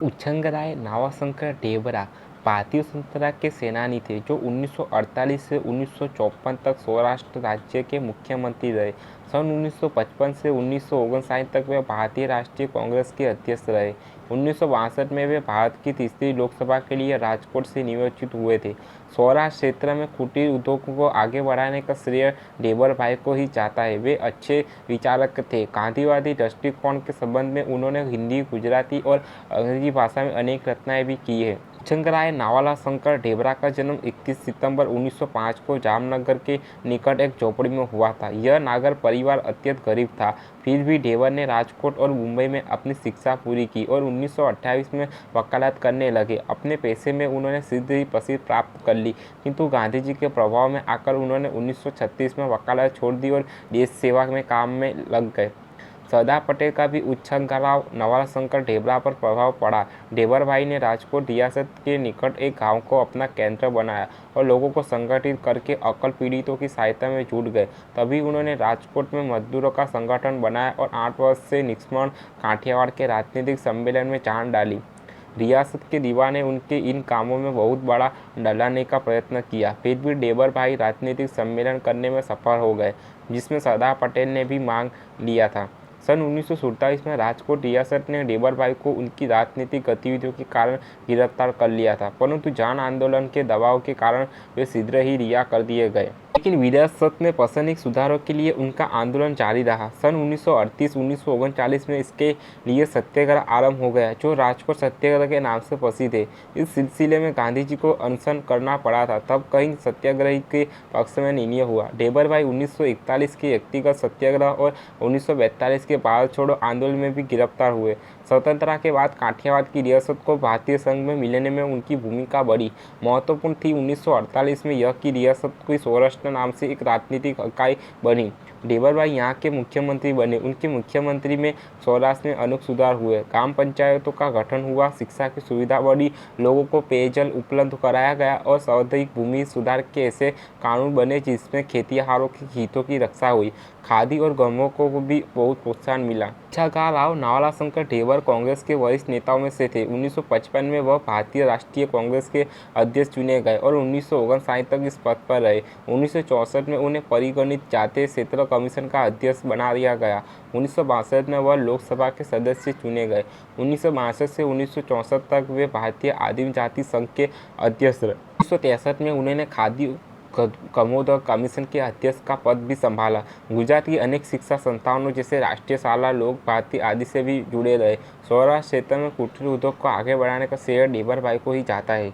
उच्छंगराय नावाशंकर ढेबरा भारतीय स्वतंत्रता के सेनानी थे जो 1948 से 1954 तक सौराष्ट्र राज्य के मुख्यमंत्री रहे। सन 1955 से 1959 तक वे भारतीय राष्ट्रीय कांग्रेस के अध्यक्ष रहे। 1962 में वे भारत की तीसरी लोकसभा के लिए राजकोट से निर्वाचित हुए थे। सौराष्ट्र क्षेत्र में कुटीर उद्योगों को आगे बढ़ाने का श्रेय ढेबर भाई को ही जाता है। वे अच्छे विचारक थे। गांधीवादी दृष्टिकोण के संबंध में उन्होंने हिंदी, गुजराती और अंग्रेजी भाषा में अनेक रचनाएं भी की है। उच्छंगराय नावाशंकर ढेबरा का जन्म 31 सितंबर 1905 को जामनगर के निकट एक झोपड़ी में हुआ था। यह नागर परिवार अत्यंत गरीब था, फिर भी ढेबर ने राजकोट और मुंबई में अपनी शिक्षा पूरी की और 1928 में वकालत करने लगे। अपने पेशे में उन्होंने सिद्धि प्रसिद्धि प्राप्त कर ली, किंतु गांधी जी के प्रभाव में आकर उन्होंने 1936 में वकालत छोड़ दी और देश सेवा में काम में लग गए। सरदार पटेल का भी उच्छंगराय नावाशंकर ढेबरा पर प्रभाव पड़ा। ढेबर भाई ने राजकोट रियासत के निकट एक गांव को अपना केंद्र बनाया और लोगों को संगठित करके अकाल पीड़ितों की सहायता में जुट गए। तभी उन्होंने राजकोट में मजदूरों का संगठन बनाया और 8 वर्ष से निष्पक्ष काठियावाड़ के राजनीतिक सम्मेलन में जान डाली। रियासत के दीवान ने उनके इन कामों में बहुत बड़ा डलाने का प्रयत्न किया, फिर भी ढेबर भाई राजनीतिक सम्मेलन करने में सफल हो गए, जिसमें सरदार पटेल ने भी मांग लिया था। सन 1947 में राजकोट रियासत ने ढेबर भाई को उनकी राजनीतिक गतिविधियों के कारण गिरफ्तार कर लिया था, परंतु जन आंदोलन के दबाव के कारण वे शीघ्र ही रिहा कर दिए गए। लेकिन विरासत में प्रशासनिक सुधारों के लिए उनका आंदोलन जारी रहा। सन 1938-1939 में इसके लिए सत्याग्रह आरंभ हो गया, जो राजकोट सत्याग्रह के नाम से प्रसिद्ध है। इस सिलसिले में गांधी जी को अनशन करना पड़ा था, तब कई सत्याग्रही के पक्ष में निर्णय हुआ। ढेबर भाई 1941 के व्यक्तिगत सत्याग्रह और 1942 के भारत छोड़ो आंदोलन में भी गिरफ्तार हुए। स्वतंत्रता के बाद काठियावाड़ की रियासत को भारतीय संघ में मिलाने में उनकी भूमिका बड़ी महत्वपूर्ण थी। 1948 में यह की रियासत की सौराष्ट्र नाम से एक राजनीतिक इकाई बनी। ढेबर भाई यहाँ के मुख्यमंत्री बने। उनके मुख्यमंत्री में सौराष्ट्र में अनेक सुधार हुए। ग्राम पंचायतों का गठन हुआ, शिक्षा की सुविधा बढ़ी, लोगों को पेयजल उपलब्ध कराया गया और सार्वजनिक भूमि सुधार के ऐसे कानून बने जिसमें खेतिहरों के हितों की रक्षा हुई। खादी और गन्नों को भी बहुत प्रोत्साहन मिला। उच्छंगराय नावाशंकर ढेबर कांग्रेस के वरिष्ठ नेताओं में से थे। 1955 में वह भारतीय राष्ट्रीय कांग्रेस के अध्यक्ष चुने गए और 1959 तक इस पद पर रहे। 1964 में उन्हें परिगणित जातीय क्षेत्र कमीशन का अध्यक्ष बना दिया गया। 1962 में वह लोकसभा के सदस्य चुने गए। 1962 से 1964 तक वे भारतीय आदिम जाति संघ के अध्यक्ष रहे। 1963 में उन्होंने खादी कमोद कमीशन के अध्यक्ष का पद भी संभाला। गुजरात की अनेक शिक्षा संस्थानों जैसे राष्ट्रीय शाला, लोक भारती आदि से भी जुड़े रहे। सौराष्ट्र क्षेत्र में कुटीर उद्योग को आगे बढ़ाने का श्रेय ढेबर भाई को ही जाता है।